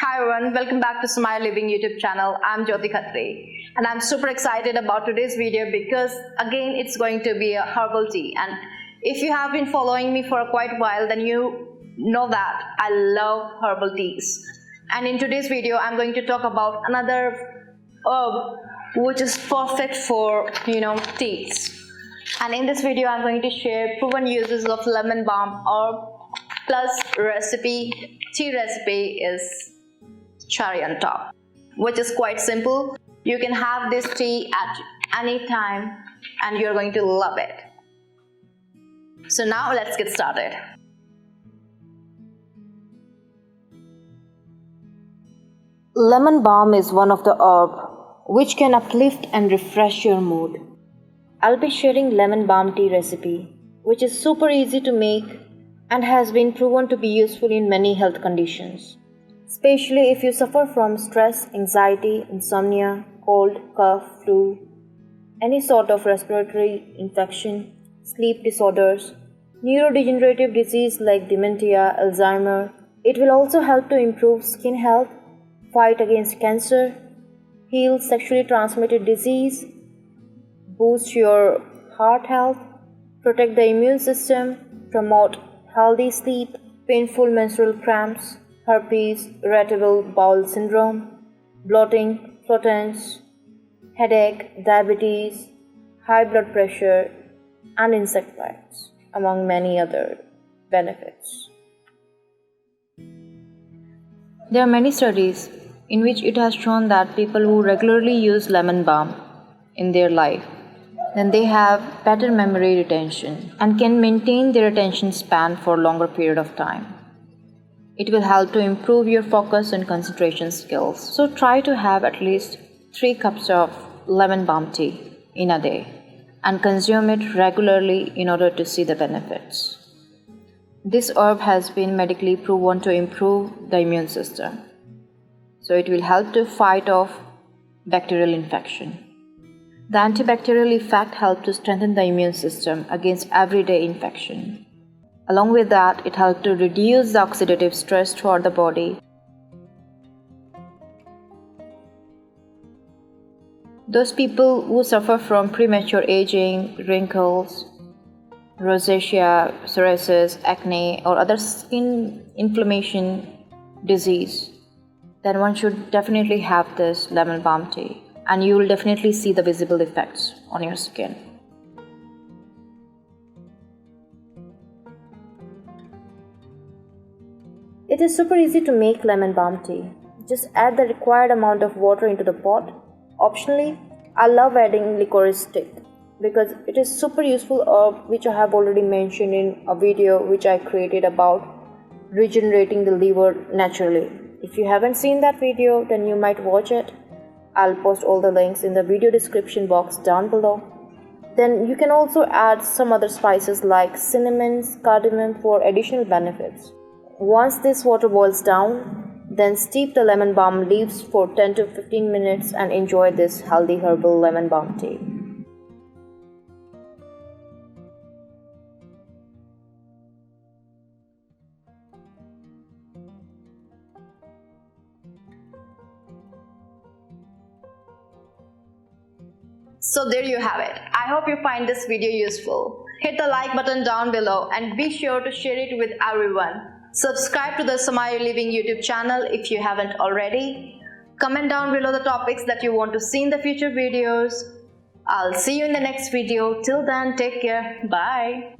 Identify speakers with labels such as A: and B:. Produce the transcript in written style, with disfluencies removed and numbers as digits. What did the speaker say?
A: Hi everyone, welcome back to Samaya Living YouTube channel. I'm Jyoti Khatri and I'm super excited about today's video because again it's going to be a herbal tea, and if you have been following me for quite a while then you know that I love herbal teas. And in today's video I'm going to talk about another herb which is perfect for teas. And in this video I'm going to share proven uses of lemon balm herb plus tea recipe is cherry on top, which is quite simple. You can have this tea at any time and you're going to love it. So now let's get started. Lemon balm is one of the herbs which can uplift and refresh your mood. I'll be sharing lemon balm tea recipe, which is super easy to make and has been proven to be useful in many health conditions, especially if you suffer from stress, anxiety, insomnia, cold, cough, flu, any sort of respiratory infection, sleep disorders, neurodegenerative disease like dementia, Alzheimer. It will also help to improve skin health, fight against cancer, heal sexually transmitted disease, boost your heart health, protect the immune system, promote healthy sleep, painful menstrual cramps, herpes, irritable bowel syndrome, bloating, flatulence, headache, diabetes, high blood pressure, and insect bites, among many other benefits. There are many studies in which it has shown that people who regularly use lemon balm in their life, then they have better memory retention and can maintain their attention span for a longer period of time. It will help to improve your focus and concentration skills. So try to have at least 3 cups of lemon balm tea in a day and consume it regularly in order to see the benefits. This herb has been medically proven to improve the immune system. So it will help to fight off bacterial infection. The antibacterial effect helps to strengthen the immune system against everyday infection. Along with that, it helps to reduce the oxidative stress throughout the body. Those people who suffer from premature aging, wrinkles, rosacea, psoriasis, acne, or other skin inflammation disease, then one should definitely have this lemon balm tea, and you will definitely see the visible effects on your skin. It is super easy to make lemon balm tea. Just add the required amount of water into the pot. Optionally, I love adding licorice stick because it is super useful herb which I have already mentioned in a video which I created about regenerating the liver naturally. If you haven't seen that video, then you might watch it. I'll post all the links in the video description box down below. Then you can also add some other spices like cinnamon, cardamom for additional benefits. Once this water boils down, then steep the lemon balm leaves for 10 to 15 minutes and enjoy this healthy herbal lemon balm tea. So there you have it. I hope you find this video useful. Hit the like button down below and be sure to share it with everyone. Subscribe to the Samaya Living YouTube channel if you haven't already. Comment down below the topics that you want to see in the future videos. I'll see you in the next video. Till then, take care. Bye.